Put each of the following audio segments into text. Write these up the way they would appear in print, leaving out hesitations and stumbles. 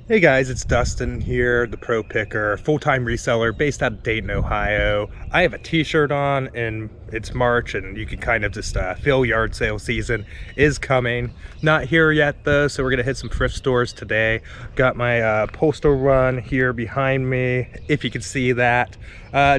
Hey guys, it's Dustin here, the Pro Picker, full-time reseller based out of Dayton, Ohio. I have a t-shirt on and it's March and you can kind of just feel yard sale season is coming. Not here yet though, so we're gonna hit some thrift stores today. Got my postal run here behind me, if you can see that.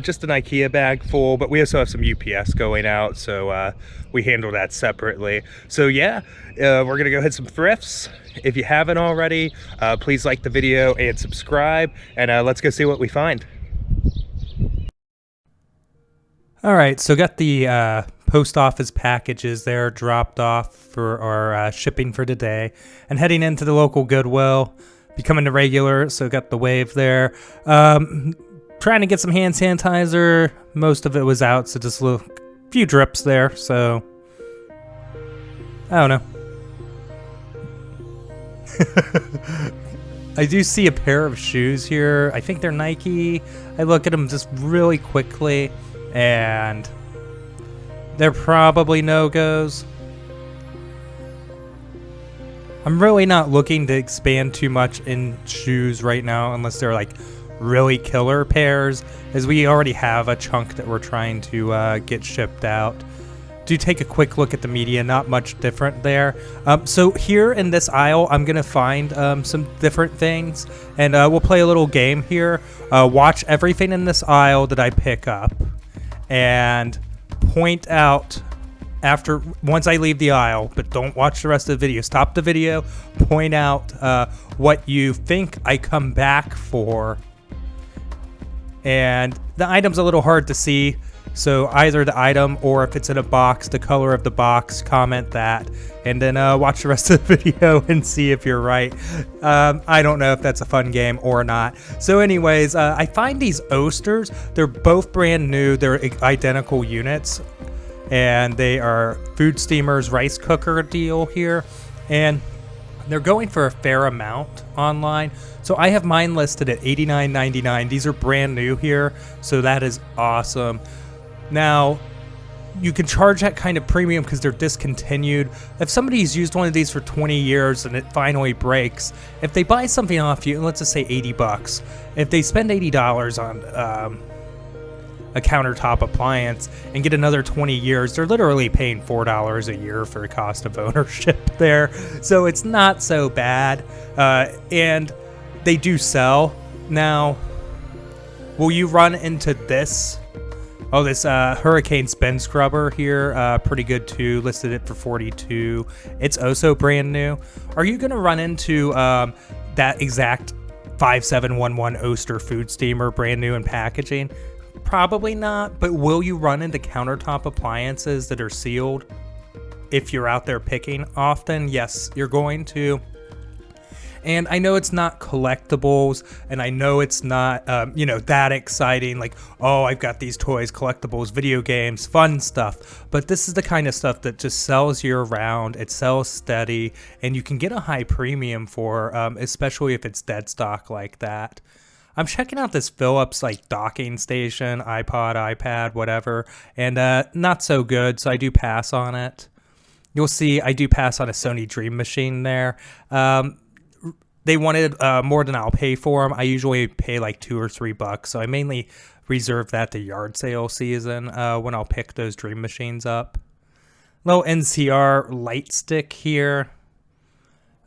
Just an IKEA bag full, but we also have some UPS going out, so we handle that separately. So yeah, we're gonna go hit some thrifts. If you haven't already, please like the video and subscribe, and let's go see what we find. All right, so got the post office packages there dropped off for our shipping for today, and heading into the local Goodwill, becoming a regular, so got the wave there. Trying to get some hand sanitizer. Most of it was out, so just a few drips there, so I don't know. I do see a pair of shoes here. I think they're Nike. I look at them just really quickly, and they're probably no-goes. I'm really not looking to expand too much in shoes right now unless they're like really killer pairs, as we already have a chunk that we're trying to get shipped out. Do take a quick look at the media, not much different there. So here in this aisle, I'm gonna find some different things, and we'll play a little game here. Watch everything in this aisle that I pick up, and point out once I leave the aisle, but don't watch the rest of the video. Stop the video, point out what you think I come back for. And the item's a little hard to see, so either the item or if it's in a box, the color of the box, comment that, and then watch the rest of the video and see if you're right. I don't know if that's a fun game or not. So anyways, I find these Oasters. They're both brand new. They're identical units, and they are Food Steamer's rice cooker deal here, and they're going for a fair amount online. So I have mine listed at $89.99. These are brand new here, so that is awesome. Now, you can charge that kind of premium because they're discontinued. If somebody's used one of these for 20 years and it finally breaks, if they buy something off you, let's just say 80 bucks, if they spend $80 on a countertop appliance and get another 20 years, they're literally paying $4 a year for the cost of ownership there. So it's not so bad. And they do sell. Now, will you run into this? Oh, this Hurricane Spin Scrubber here, pretty good too. Listed it for $42. It's also brand new. Are you gonna run into that exact 5711 Oster food steamer, brand new in packaging? Probably not, but will you run into countertop appliances that are sealed if you're out there picking often? Yes, you're going to. And I know it's not collectibles, and I know it's not, that exciting, like, oh, I've got these toys, collectibles, video games, fun stuff. But this is the kind of stuff that just sells year round. It sells steady, and you can get a high premium for, especially if it's dead stock like that. I'm checking out this Philips like docking station, iPod, iPad, whatever, and not so good, so I do pass on it. You'll see I do pass on a Sony Dream Machine there. They wanted more than I'll pay for them. I usually pay like $2 or $3, so I mainly reserve that to yard sale season when I'll pick those Dream Machines up. Little NCR light stick here.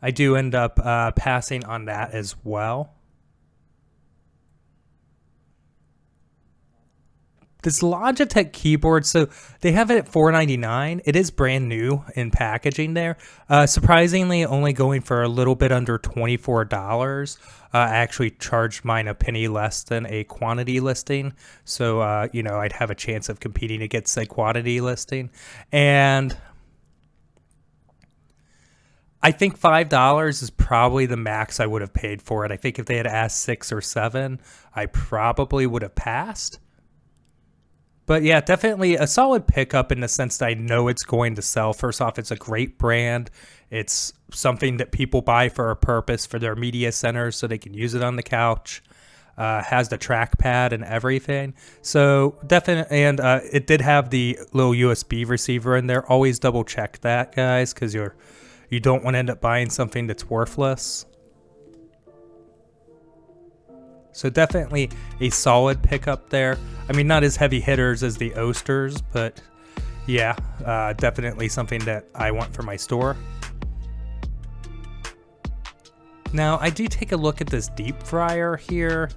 I do end up passing on that as well. This Logitech keyboard, so they have it at $4.99. It is brand new in packaging there. Surprisingly, only going for a little bit under $24. I actually charged mine a penny less than a quantity listing. So, I'd have a chance of competing against a quantity listing. And I think $5 is probably the max I would have paid for it. I think if they had asked $6 or $7, I probably would have passed. But yeah, definitely a solid pickup in the sense that I know it's going to sell. First off, it's a great brand. It's something that people buy for a purpose for their media centers so they can use it on the couch. Has the trackpad and everything. So definitely, and it did have the little USB receiver in there. Always double check that, guys, because you don't want to end up buying something that's worthless. So definitely a solid pickup there. I mean, not as heavy hitters as the Oasters, but yeah, definitely something that I want for my store. Now, I do take a look at this deep fryer here,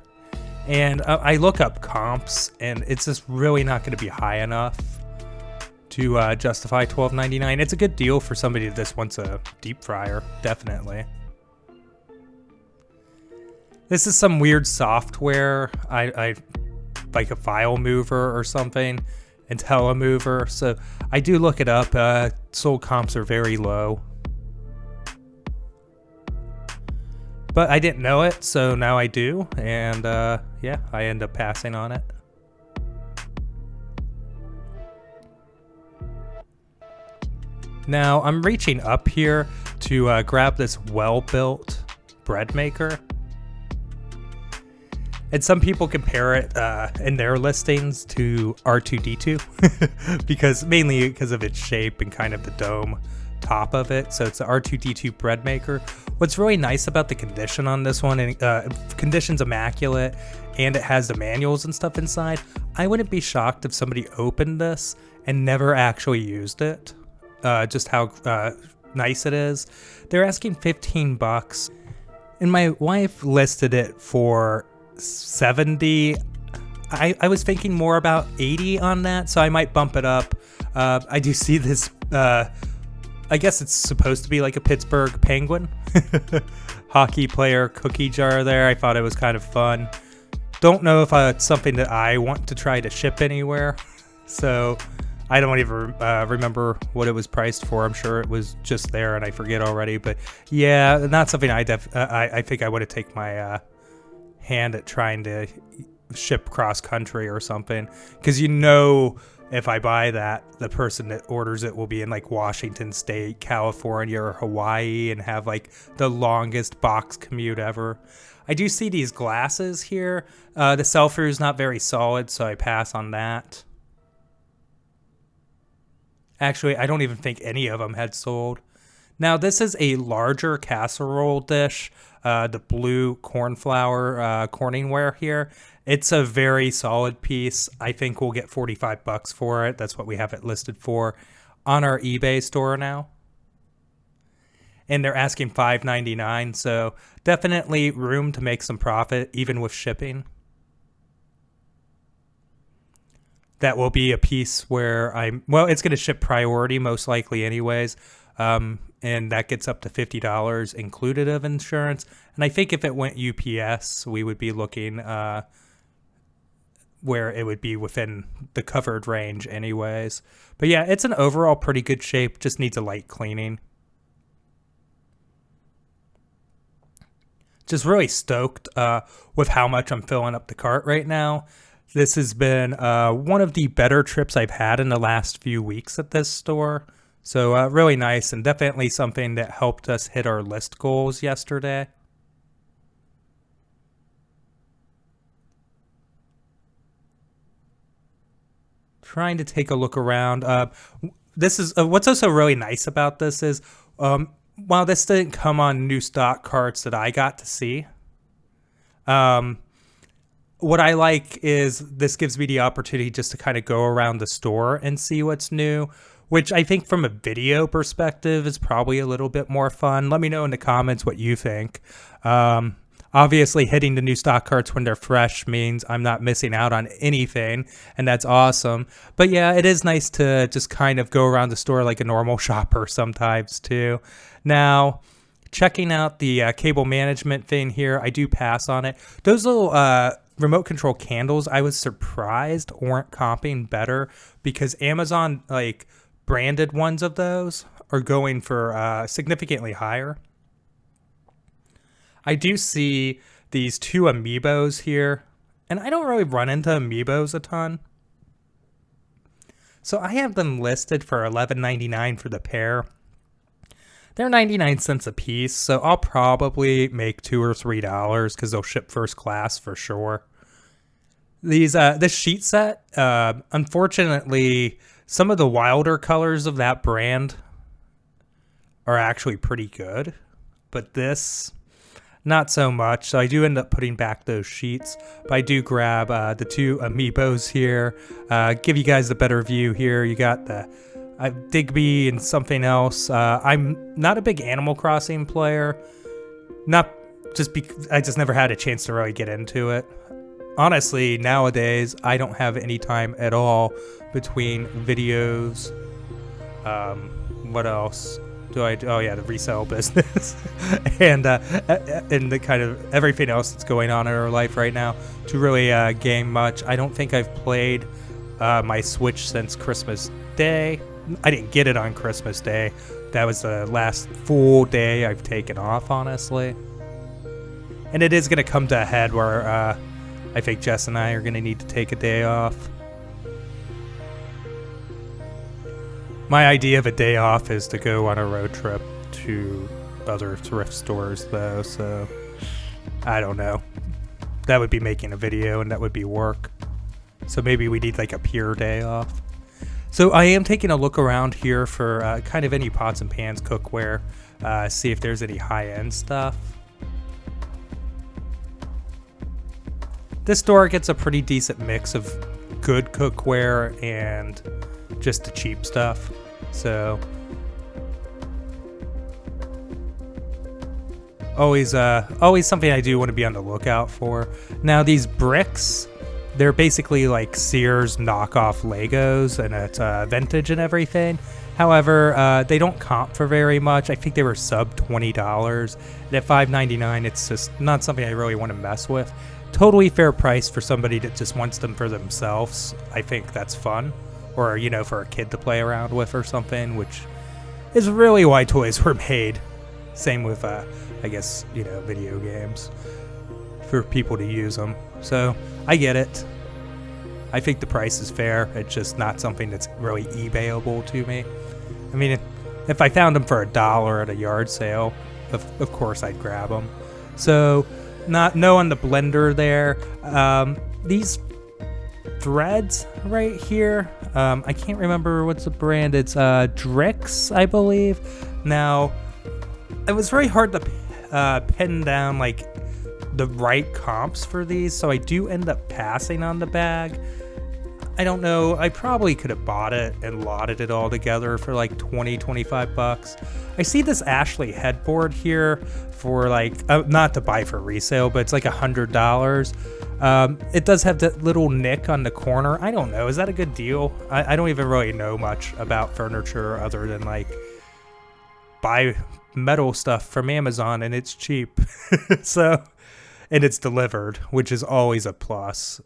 and I look up comps, and it's just really not going to be high enough to justify $12.99. It's a good deal for somebody that just wants a deep fryer, definitely. This is some weird software. I like a file mover or something, and telemover. So I do look it up. Sold comps are very low. But I didn't know it, so now I do. And yeah, I end up passing on it. Now I'm reaching up here to grab this well-built bread maker. And some people compare it in their listings to R2-D2 mainly because of its shape and kind of the dome top of it. So it's the R2-D2 bread maker. What's really nice about the condition on this one, and condition's immaculate, and it has the manuals and stuff inside. I wouldn't be shocked if somebody opened this and never actually used it. Just how nice it is. They're asking $15, and my wife listed it for $70. I was thinking more about $80 on that, so I might bump it up. I do see this, I guess it's supposed to be like a Pittsburgh Penguin hockey player cookie jar there. I thought it was kind of fun. Don't know if it's something that I want to try to ship anywhere, so I don't even remember what it was priced for. I'm sure it was just there and I forget already, but yeah, not something I think I would have taken my hand at trying to ship cross country or something, because if I buy that, the person that orders it will be in like Washington State, California, or Hawaii and have like the longest box commute ever. I do see these glasses here. The sell-through is not very solid, so I pass on that. Actually, I don't even think any of them had sold. Now, this is a larger casserole dish, the blue cornflower Corningware here. It's a very solid piece. I think we'll get $45 for it. That's what we have it listed for on our eBay store now. And they're asking $5.99, so definitely room to make some profit, even with shipping. That will be a piece where it's going to ship priority most likely anyways. And that gets up to $50 included of insurance. And I think if it went UPS, we would be looking where it would be within the covered range anyways. But yeah, it's an overall pretty good shape, just needs a light cleaning. Just really stoked with how much I'm filling up the cart right now. This has been one of the better trips I've had in the last few weeks at this store. So really nice, and definitely something that helped us hit our list goals yesterday. Trying to take a look around. This is what's also really nice about this is while this didn't come on new stock carts that I got to see, what I like is this gives me the opportunity just to kind of go around the store and see what's new, which I think from a video perspective is probably a little bit more fun. Let me know in the comments what you think. Obviously, hitting the new stock carts when they're fresh means I'm not missing out on anything, and that's awesome. But yeah, it is nice to just kind of go around the store like a normal shopper sometimes too. Now, checking out the cable management thing here, I do pass on it. Those little remote control candles, I was surprised weren't comping better, because Amazon branded ones of those are going for significantly higher. I do see these two Amiibos here, and I don't really run into Amiibos a ton. So I have them listed for $11.99 for the pair. They're 99 cents a piece, so I'll probably make $2 or $3 because they'll ship first class for sure. This sheet set, unfortunately, some of the wilder colors of that brand are actually pretty good, but this, not so much. So I do end up putting back those sheets, but I do grab the 2 amiibos here. Give you guys a better view here. You got the Digby and something else. I'm not a big Animal Crossing player. Not just because I just never had a chance to really get into it. Honestly, nowadays, I don't have any time at all between videos. What else do I do? Oh yeah, the resale business and the kind of everything else that's going on in our life right now to really game much. I don't think I've played my Switch since Christmas Day. I didn't get it on Christmas Day. That was the last full day I've taken off, honestly. And it is going to come to a head where I think Jess and I are going to need to take a day off. My idea of a day off is to go on a road trip to other thrift stores, though, so I don't know. That would be making a video, and that would be work. So maybe we need like a pure day off. So I am taking a look around here for kind of any pots and pans cookware, see if there's any high-end stuff. This store gets a pretty decent mix of good cookware and just the cheap stuff. So always something I do want to be on the lookout for. Now these bricks, they're basically like Sears knockoff Legos, and it's vintage and everything. However, they don't comp for very much. I think they were sub $20. And at $5.99, it's just not something I really want to mess with. Totally fair price for somebody that just wants them for themselves. I think that's fun. Or, you know, for a kid to play around with or something, which is really why toys were made. Same with, I guess, you know, video games. For people to use them. So, I get it. I think the price is fair. It's just not something that's really eBayable to me. I mean, if I found them for $1 at a yard sale, of course I'd grab them. So, no on the blender there. These threads right here, I can't remember what's the brand. It's Drix, I believe. Now, it was very hard to pin down like the right comps for these, so I do end up passing on the bag. I don't know, I probably could have bought it and lotted it all together for like 20-25 bucks. I see this Ashley headboard here for like, not to buy for resale, but it's like $100. It does have that little nick on the corner. I don't know, is that a good deal? I don't even really know much about furniture other than like buy metal stuff from Amazon and it's cheap. So, and it's delivered, which is always a plus.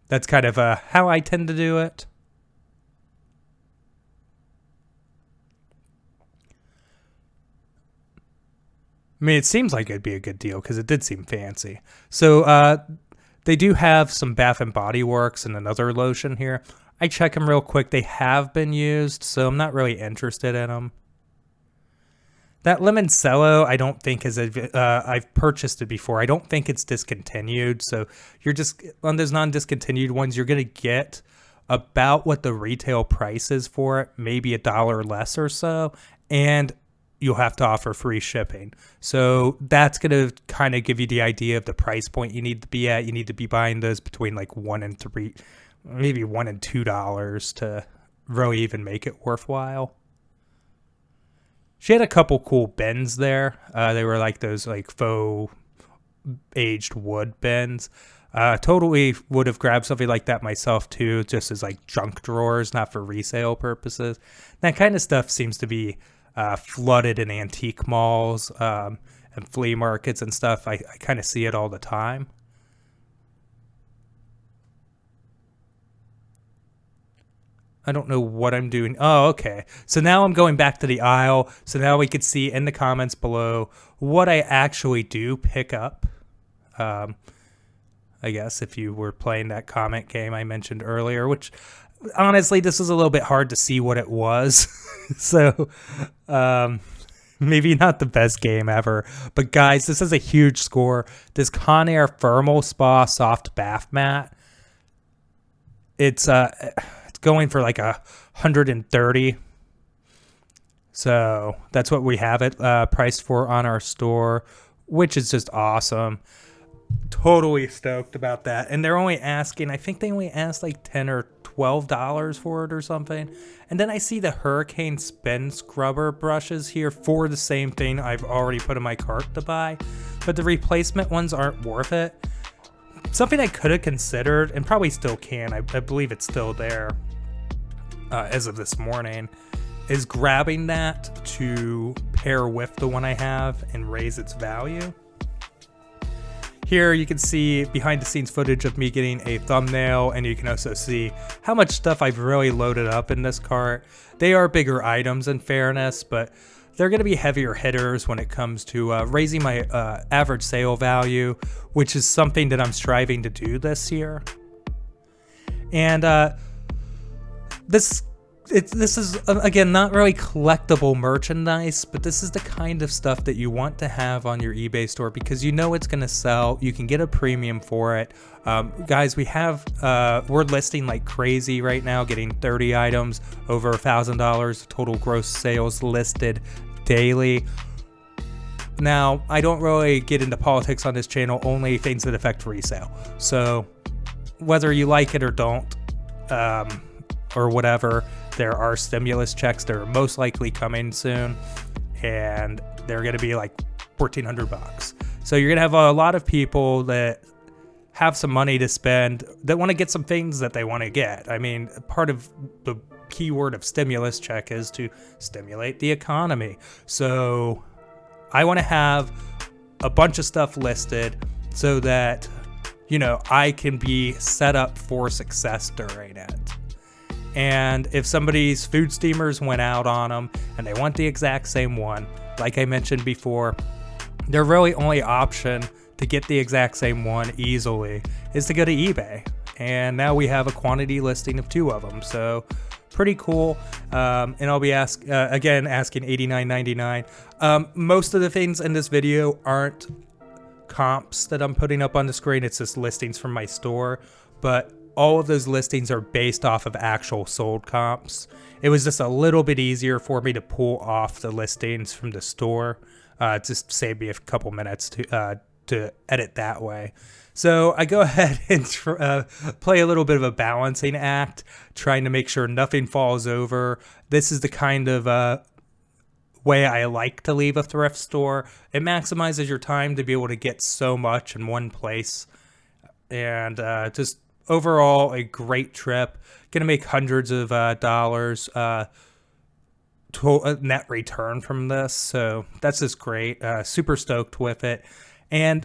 That's kind of how I tend to do it. I mean, it seems like it'd be a good deal because it did seem fancy. So they do have some Bath and Body Works and another lotion here. I check them real quick. They have been used, so I'm not really interested in them. That Limoncello, I don't think is I've purchased it before. I don't think it's discontinued. So you're just on those non-discontinued ones, you're gonna get about what the retail price is for it, maybe $1 less or so, and you'll have to offer free shipping. So that's gonna kind of give you the idea of the price point you need to be at. You need to be buying those between like $1 and $3, maybe $1 and $2 to really even make it worthwhile. She had a couple cool bins there. They were like those like faux aged wood bins. Totally would have grabbed something like that myself too, just as like junk drawers, not for resale purposes. That kind of stuff seems to be flooded in antique malls and flea markets and stuff. I kind of see it all the time. I don't know what I'm doing. Oh, okay. So now I'm going back to the aisle. So now we could see in the comments below what I actually do pick up. I guess if you were playing that comment game I mentioned earlier, which honestly, this was a little bit hard to see what it was. So maybe not the best game ever. But guys, this is a huge score. This Conair Thermal Spa Soft Bath Mat. It's going for like $130. So that's what we have it priced for on our store, which is just awesome. Totally stoked about that. And they're only asking, I think they only asked like $10 or $12 for it or something. And then I see the Hurricane Spin Scrubber brushes here for the same thing I've already put in my cart to buy. But the replacement ones aren't worth it. Something I could have considered, and probably still can, I believe it's still there as of this morning, is grabbing that to pair with the one I have and raise its value. Here you can see behind the scenes footage of me getting a thumbnail, and you can also see how much stuff I've really loaded up in this cart. They are bigger items in fairness, but they're going to be heavier hitters when it comes to raising my average sale value, which is something that I'm striving to do this year. And this is, again, not really collectible merchandise, but this is the kind of stuff that you want to have on your eBay store because you know it's going to sell. You can get a premium for it. Guys, we're listing like crazy right now, getting 30 items, over $1,000 total gross sales listed daily. Now, I don't really get into politics on this channel, only things that affect resale. So whether you like it or don't, or whatever, there are stimulus checks that are most likely coming soon, and they're going to be like $1,400. So you're going to have a lot of people that have some money to spend that want to get some things that they want to get. I mean, part of the keyword of stimulus check is to stimulate the economy. So I want to have a bunch of stuff listed so that, you know, I can be set up for success during it. And if somebody's food steamers went out on them and they want the exact same one, like I mentioned before, their really only option to get the exact same one easily is to go to eBay. And now we have a quantity listing of 2 of them. So pretty cool. And I'll be asking $89.99. Most of the things in this video aren't comps that I'm putting up on the screen. It's just listings from my store. But all of those listings are based off of actual sold comps. It was just a little bit easier for me to pull off the listings from the store. Just save me a couple minutes to edit that way. So I go ahead and play a little bit of a balancing act, trying to make sure nothing falls over. This is the kind of way I like to leave a thrift store. It maximizes your time to be able to get so much in one place. And just overall, a great trip. Gonna make hundreds of dollars net return from this. So that's just great. Super stoked with it. And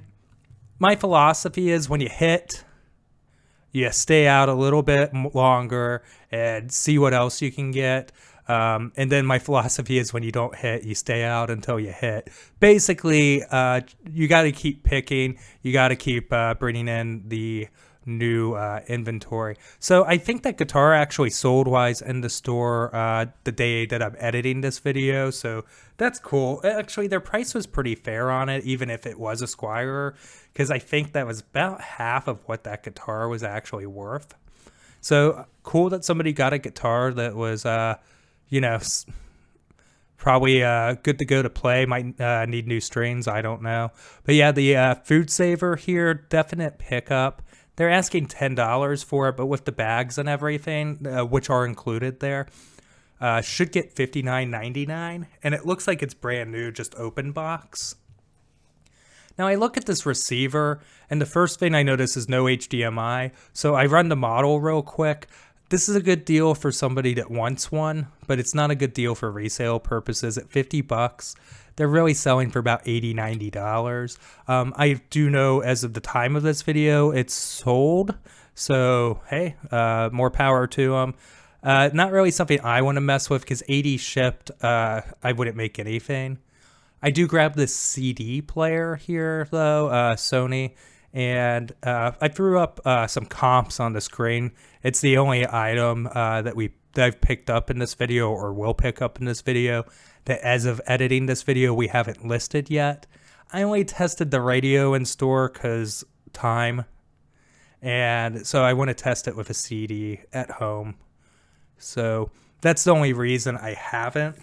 my philosophy is when you hit, you stay out a little bit longer and see what else you can get. And then my philosophy is when you don't hit, you stay out until you hit. Basically, you got to keep picking. You got to keep bringing in the new inventory. So I think that guitar actually sold wise in the store the day that I'm editing this video. So that's cool. Actually, their price was pretty fair on it, even if it was a Squirer, because I think that was about half of what that guitar was actually worth. So cool that somebody got a guitar that was, you know, probably good to go to play. Might need new strings. I don't know. But yeah, the Food Saver here, definite pickup. They're asking $10 for it, but with the bags and everything, which are included there, should get $59.99. And it looks like it's brand new, just open box. Now I look at this receiver, and the first thing I notice is no HDMI. So I run the model real quick. This is a good deal for somebody that wants one, but it's not a good deal for resale purposes. At $50, they're really selling for about $80, $90. I do know as of the time of this video, it's sold. So, hey, more power to them. Not really something I want to mess with because 80 shipped, I wouldn't make anything. I do grab this CD player here, though, Sony. And I threw up some comps on the screen. It's the only item that I've picked up in this video or will pick up in this video that as of editing this video we haven't listed yet. I only tested the radio in store because time. And so I want to test it with a CD at home. So that's the only reason I haven't.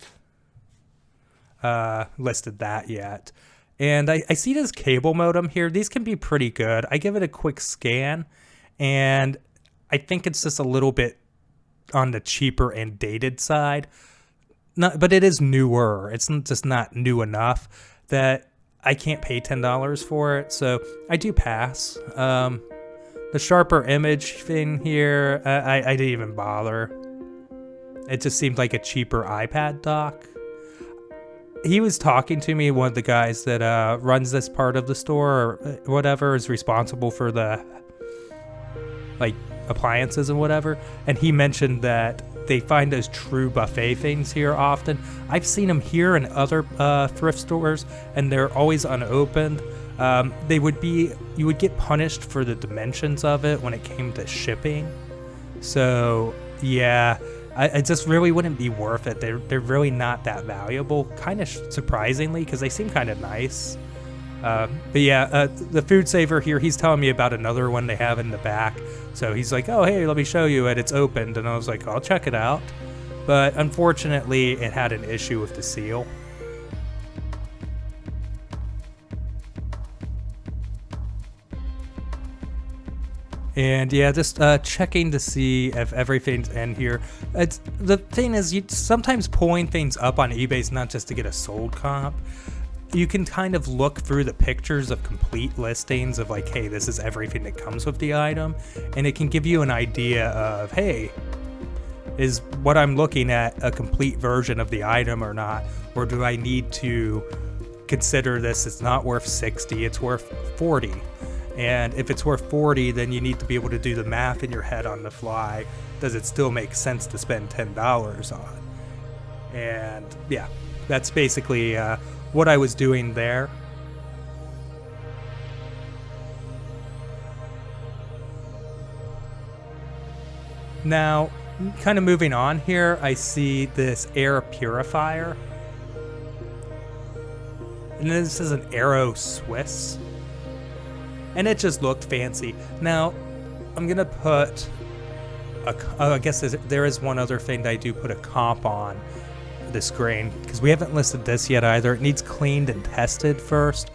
listed that yet. And I see this cable modem here. These can be pretty good. I give it a quick scan, and I think it's just a little bit on the cheaper and dated side. But it is newer. It's just not new enough that I can't pay $10 for it. So I do pass. The sharper image thing here, I didn't even bother. It just seemed like a cheaper iPad dock. He was talking to me, one of the guys that runs this part of the store or whatever, is responsible for the like appliances and whatever, and he mentioned that they find those true buffet things here often. I've seen them here in other thrift stores, and they're always unopened. You would get punished for the dimensions of it when it came to shipping. So yeah, I just really wouldn't be worth it. They're really not that valuable, kind of surprisingly, because they seem kind of nice. But yeah, the food saver here, he's telling me about another one they have in the back. So he's like, oh, hey, let me show you it. It's opened. And I was like, I'll check it out. But unfortunately, it had an issue with the seal. And yeah, just checking to see if everything's in here. The thing is, sometimes pulling things up on eBay is not just to get a sold comp. You can kind of look through the pictures of complete listings of like, hey, this is everything that comes with the item. And it can give you an idea of, hey, is what I'm looking at a complete version of the item or not? Or do I need to consider this it's not worth 60, it's worth 40? And if it's worth 40, then you need to be able to do the math in your head on the fly. Does it still make sense to spend $10 on? And yeah, that's basically what I was doing there. Now, kind of moving on here, I see this air purifier. And this is an Aero Swiss. And it just looked fancy. Now, I'm going to put, I guess there is one other thing that I do put a comp on the screen, because we haven't listed this yet either. It needs cleaned and tested first.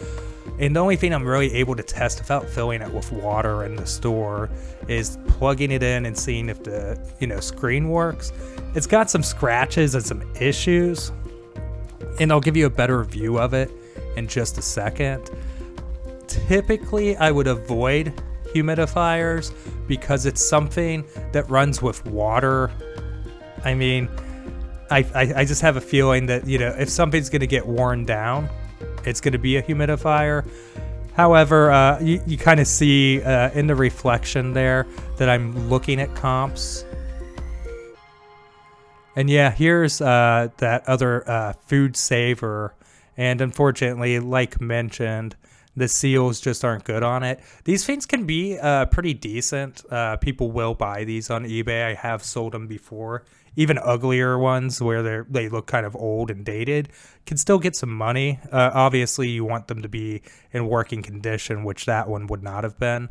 And the only thing I'm really able to test without filling it with water in the store is plugging it in and seeing if the screen works. It's got some scratches and some issues, and I'll give you a better view of it in just a second. Typically, I would avoid humidifiers because it's something that runs with water. I mean, I just have a feeling that, if something's going to get worn down, it's going to be a humidifier. However, you kind of see in the reflection there that I'm looking at comps. And yeah, here's that other food saver. And unfortunately, like mentioned, the seals just aren't good on it. These things can be pretty decent. People will buy these on eBay. I have sold them before. Even uglier ones where they look kind of old and dated can still get some money. Obviously, you want them to be in working condition, which that one would not have been.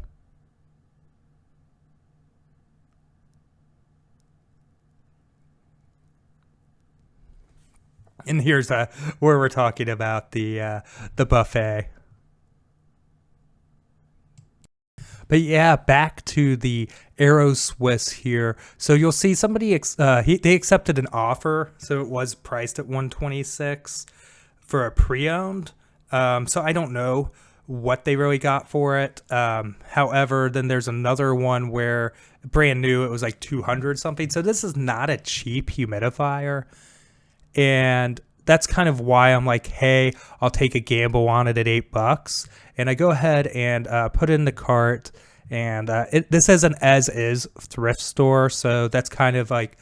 And here's where we're talking about the buffet. But yeah, back to the Aero Swiss here. So you'll see somebody they accepted an offer, so it was priced at $126 for a pre-owned. So I don't know what they really got for it. However, then there's another one where brand new, it was like $200 something. So this is not a cheap humidifier, and that's kind of why I'm like, hey, I'll take a gamble on it at $8. And I go ahead and put it in the cart. And this is an as-is thrift store, so that's kind of like,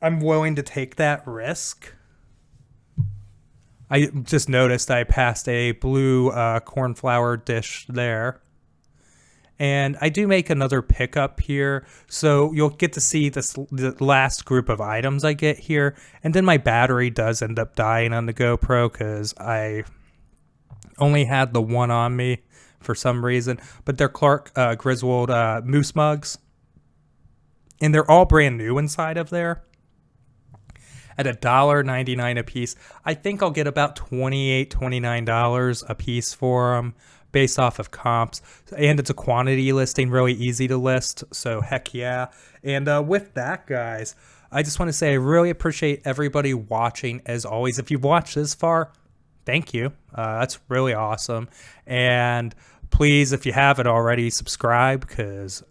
I'm willing to take that risk. I just noticed I passed a blue cornflower dish there. And I do make another pickup here, so you'll get to see the last group of items I get here. And then my battery does end up dying on the GoPro because I only had the one on me for some reason. But they're Clark Griswold moose mugs, and they're all brand new inside of there. at $1.99 a piece. I think I'll get about $28, $29 a piece for them based off of comps. And it's a quantity listing, really easy to list. So heck yeah. And with that, guys, I just want to say I really appreciate everybody watching. As always, if you've watched this far, thank you. That's really awesome. And please, if you haven't already, subscribe, because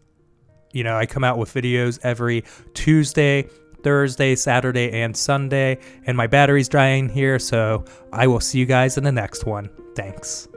I come out with videos every Tuesday, Thursday, Saturday, and Sunday, and my battery's dying here, so I will see you guys in the next one. Thanks.